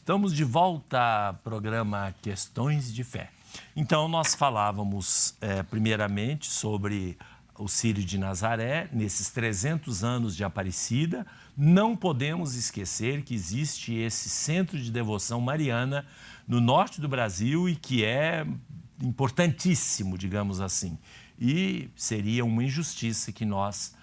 Estamos de volta ao programa Questões de Fé. Então, nós falávamos primeiramente sobre o Círio de Nazaré, nesses 300 anos de Aparecida. Não podemos esquecer que existe esse centro de devoção mariana no norte do Brasil e que é importantíssimo, digamos assim. E seria uma injustiça que nós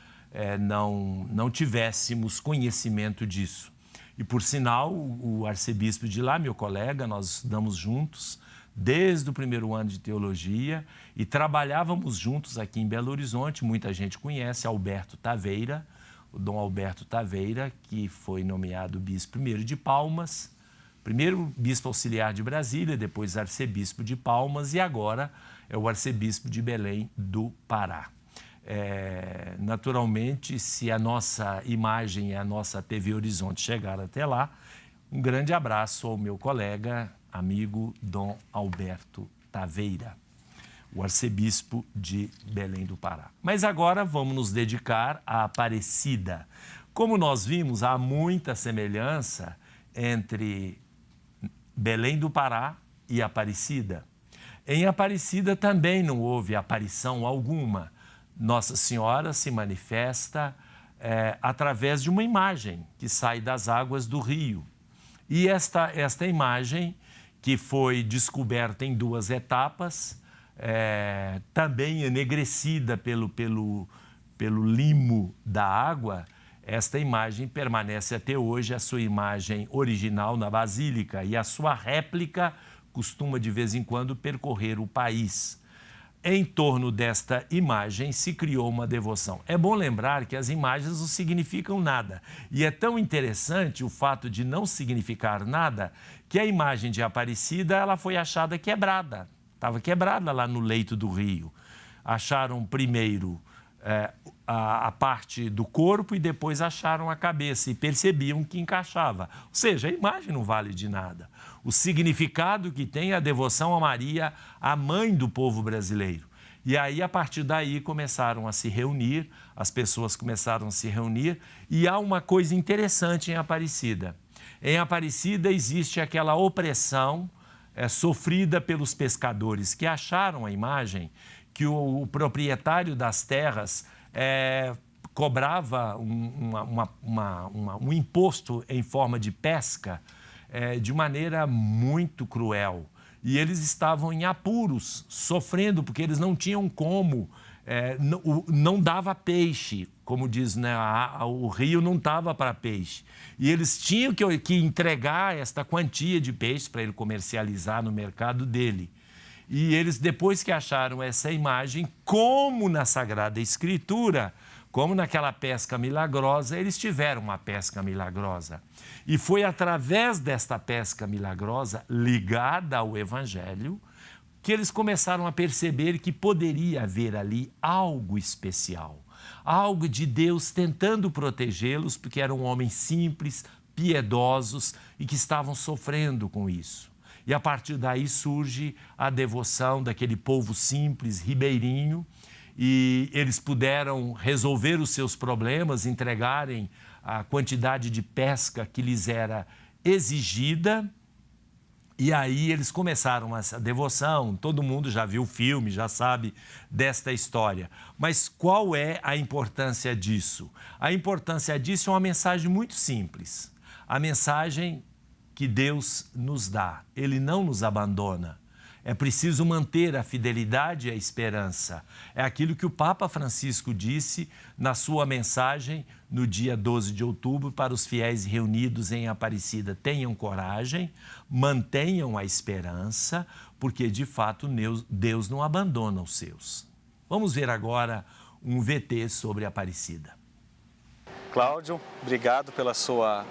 não tivéssemos conhecimento disso. E, por sinal, o arcebispo de lá, meu colega, nós estudamos juntos desde o primeiro ano de teologia e trabalhávamos juntos aqui em Belo Horizonte. Muita gente conhece Alberto Taveira, o Dom Alberto Taveira, que foi nomeado bispo primeiro de Palmas, primeiro bispo auxiliar de Brasília, depois arcebispo de Palmas e agora é o arcebispo de Belém do Pará. Naturalmente, se a nossa imagem e a nossa TV Horizonte chegar até lá, um grande abraço ao meu colega, amigo Dom Alberto Taveira, o arcebispo de Belém do Pará. Mas agora vamos nos dedicar à Aparecida. Como nós vimos, há muita semelhança entre Belém do Pará e Aparecida. Em Aparecida também não houve aparição alguma. Nossa Senhora se manifesta através de uma imagem que sai das águas do rio. E esta imagem, que foi descoberta em duas etapas, também enegrecida pelo limo da água, esta imagem permanece até hoje, a sua imagem original na Basílica, e a sua réplica costuma de vez em quando percorrer o país. Em torno desta imagem se criou uma devoção. É bom lembrar que as imagens não significam nada. E é tão interessante o fato de não significar nada que a imagem de Aparecida ela foi achada quebrada. Estava quebrada lá no leito do rio. Acharam primeiro a parte do corpo e depois acharam a cabeça e percebiam que encaixava. Ou seja, a imagem não vale de nada. O significado que tem a devoção a Maria, a mãe do povo brasileiro. E aí, a partir daí, começaram a se reunir, as pessoas começaram a se reunir e há uma coisa interessante em Aparecida. Em Aparecida existe aquela opressão sofrida pelos pescadores que acharam a imagem que o proprietário das terras cobrava um imposto em forma de pesca de maneira muito cruel. E eles estavam em apuros, sofrendo, porque eles não tinham como, não dava peixe, como diz, né? O rio não dava para peixe. E eles tinham que entregar esta quantia de peixe para ele comercializar no mercado dele. E eles, depois que acharam essa imagem, como na Sagrada Escritura, como naquela pesca milagrosa, eles tiveram uma pesca milagrosa. E foi através desta pesca milagrosa, ligada ao Evangelho, que eles começaram a perceber que poderia haver ali algo especial. Algo de Deus tentando protegê-los, porque eram homens simples, piedosos e que estavam sofrendo com isso. E a partir daí surge a devoção daquele povo simples, ribeirinho, e eles puderam resolver os seus problemas, entregarem a quantidade de pesca que lhes era exigida. E aí eles começaram essa devoção, todo mundo já viu o filme, já sabe desta história. Mas qual é a importância disso? A importância disso é uma mensagem muito simples. A mensagem que Deus nos dá, Ele não nos abandona. É preciso manter a fidelidade e a esperança. É aquilo que o Papa Francisco disse na sua mensagem no dia 12 de outubro para os fiéis reunidos em Aparecida. Tenham coragem, mantenham a esperança, porque de fato Deus não abandona os seus. Vamos ver agora um VT sobre Aparecida. Cláudio, obrigado pela sua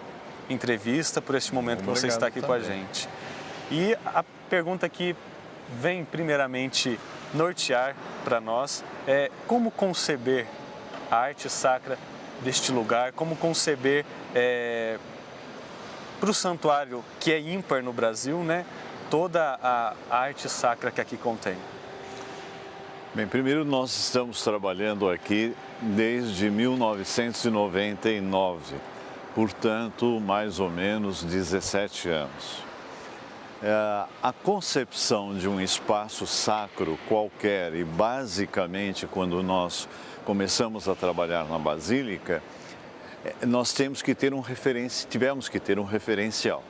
entrevista, por este momento que você está aqui também com a gente. E a pergunta que vem primeiramente nortear para nós é como conceber a arte sacra deste lugar, como conceber para o santuário que é ímpar no Brasil, né, toda a arte sacra que aqui contém. Bem, primeiro nós estamos trabalhando aqui desde 1999. portanto, mais ou menos 17 anos. A concepção de um espaço sacro qualquer, e basicamente quando nós começamos a trabalhar na Basílica, nós tivemos que ter um referencial.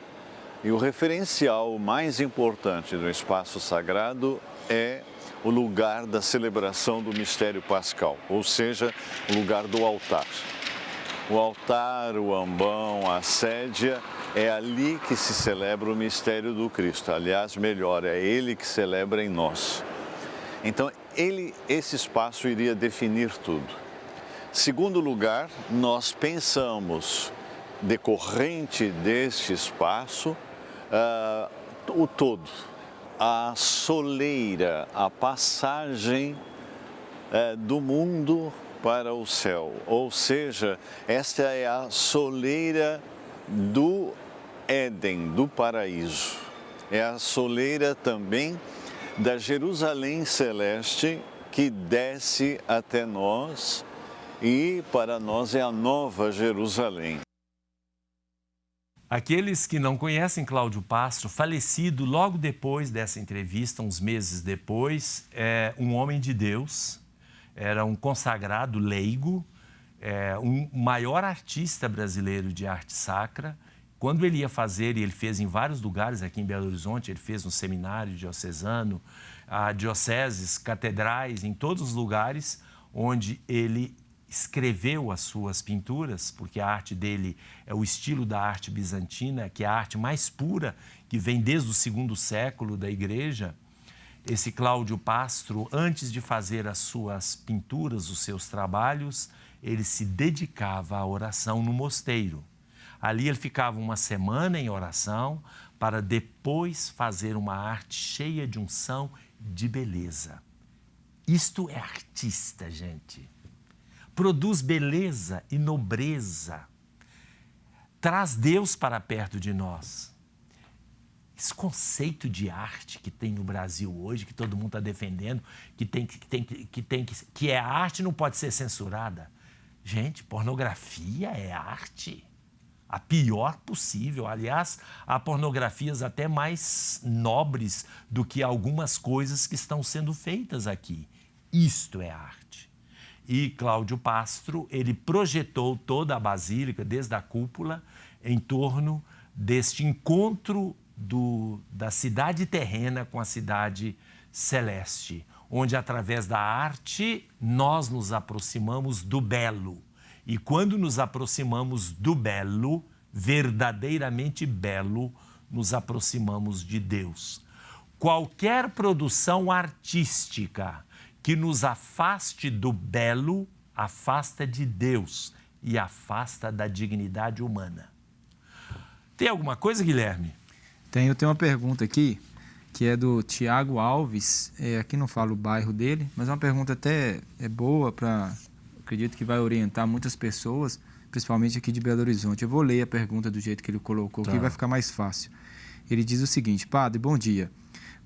E o referencial mais importante do espaço sagrado é o lugar da celebração do mistério pascal, ou seja, o lugar do altar. O altar, o ambão, a sédia, é ali que se celebra o mistério do Cristo. Aliás, melhor, é Ele que celebra em nós. Então, esse espaço iria definir tudo. Segundo lugar, nós pensamos, decorrente deste espaço, o todo, a soleira, a passagem do mundo para o céu, ou seja, esta é a soleira do Éden, do paraíso. É a soleira também da Jerusalém celeste que desce até nós e para nós é a Nova Jerusalém. Aqueles que não conhecem Cláudio Pastro, falecido logo depois dessa entrevista, uns meses depois, é um homem de Deus, era um consagrado leigo, um maior artista brasileiro de arte sacra. Quando ele ia fazer, e ele fez em vários lugares aqui em Belo Horizonte, ele fez no seminário diocesano, dioceses, catedrais, em todos os lugares onde ele escreveu as suas pinturas, porque a arte dele é o estilo da arte bizantina, que é a arte mais pura, que vem desde o segundo século da Igreja. Esse Cláudio Pastro, antes de fazer as suas pinturas, os seus trabalhos, ele se dedicava à oração no mosteiro. Ali ele ficava uma semana em oração para depois fazer uma arte cheia de unção, de beleza. Isto é artista, gente. Produz beleza e nobreza. Traz Deus para perto de nós. Esse conceito de arte que tem no Brasil hoje, que todo mundo está defendendo, que é arte e não pode ser censurada. Gente, pornografia é arte. A pior possível. Aliás, há pornografias até mais nobres do que algumas coisas que estão sendo feitas aqui. Isto é arte. E Cláudio Pastro, ele projetou toda a Basílica, desde a cúpula, em torno deste encontro da cidade terrena com a cidade celeste, onde, através da arte, nós nos aproximamos do belo. E quando nos aproximamos do belo, verdadeiramente belo, nos aproximamos de Deus. Qualquer produção artística que nos afaste do belo, afasta de Deus e afasta da dignidade humana. Tem alguma coisa, Guilherme? Eu tenho uma pergunta aqui, que é do Tiago Alves. Aqui não falo o bairro dele, mas é uma pergunta até boa acredito que vai orientar muitas pessoas, principalmente aqui de Belo Horizonte. Eu vou ler a pergunta do jeito que ele colocou aqui, vai ficar mais fácil. Ele diz o seguinte: Padre, bom dia.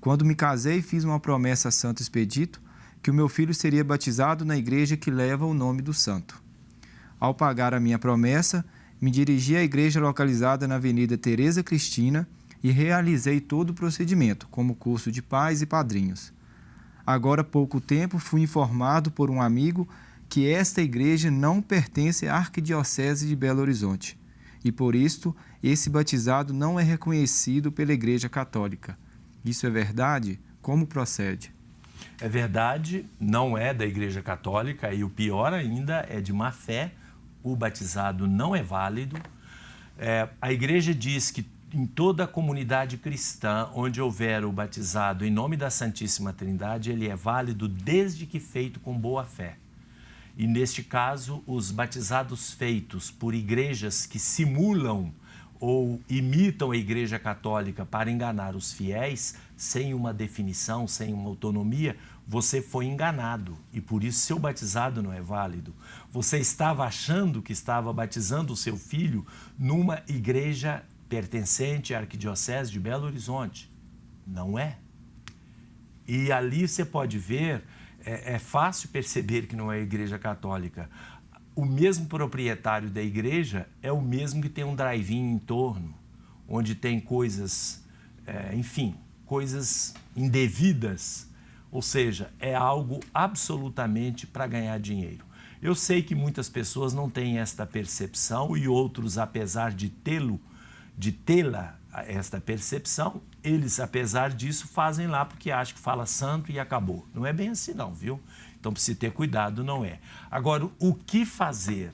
Quando me casei, fiz uma promessa a Santo Expedito que o meu filho seria batizado na igreja que leva o nome do santo. Ao pagar a minha promessa, me dirigi à igreja localizada na Avenida Tereza Cristina e realizei todo o procedimento, como curso de pais e padrinhos. Agora, há pouco tempo, fui informado por um amigo que esta igreja não pertence à Arquidiocese de Belo Horizonte e, por isto, esse batizado não é reconhecido pela Igreja Católica. Isso é verdade? Como procede? É verdade, não é da Igreja Católica e o pior ainda é de má fé. O batizado não é válido. A Igreja diz que em toda a comunidade cristã, onde houver o batizado em nome da Santíssima Trindade, ele é válido desde que feito com boa fé. E neste caso, os batizados feitos por igrejas que simulam ou imitam a Igreja Católica para enganar os fiéis, sem uma definição, sem uma autonomia, você foi enganado e por isso seu batizado não é válido. Você estava achando que estava batizando o seu filho numa igreja pertencente à Arquidiocese de Belo Horizonte. Não é. E ali você pode ver, é fácil perceber que não é a Igreja Católica. o mesmo proprietário da igreja é o mesmo que tem um drive-in em torno, onde tem coisas, enfim, coisas indevidas. Ou seja, é algo absolutamente para ganhar dinheiro. Eu sei que muitas pessoas não têm esta percepção e outros, apesar de tê-la, esta percepção, eles, apesar disso, fazem lá porque acham que fala santo e acabou. Não é bem assim não, viu? Então, precisa ter cuidado, não é. Agora, o que fazer?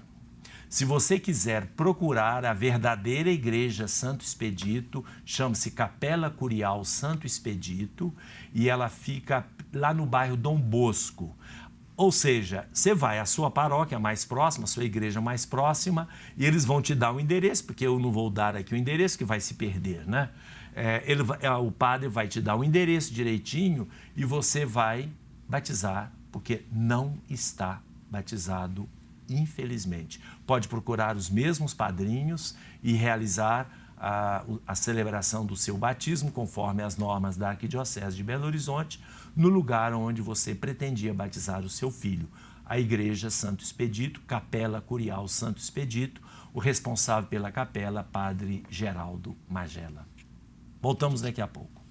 Se você quiser procurar a verdadeira igreja Santo Expedito, chama-se Capela Curial Santo Expedito e ela fica lá no bairro Dom Bosco. Ou seja, você vai à sua paróquia mais próxima, à sua igreja mais próxima, e eles vão te dar o endereço, porque eu não vou dar aqui o endereço que vai se perder, né? O padre vai te dar o endereço direitinho e você vai batizar, porque não está batizado, infelizmente. Pode procurar os mesmos padrinhos e realizar a celebração do seu batismo, conforme as normas da Arquidiocese de Belo Horizonte, no lugar onde você pretendia batizar o seu filho. A Igreja Santo Expedito, Capela Curial Santo Expedito, o responsável pela capela, Padre Geraldo Magela. Voltamos daqui a pouco.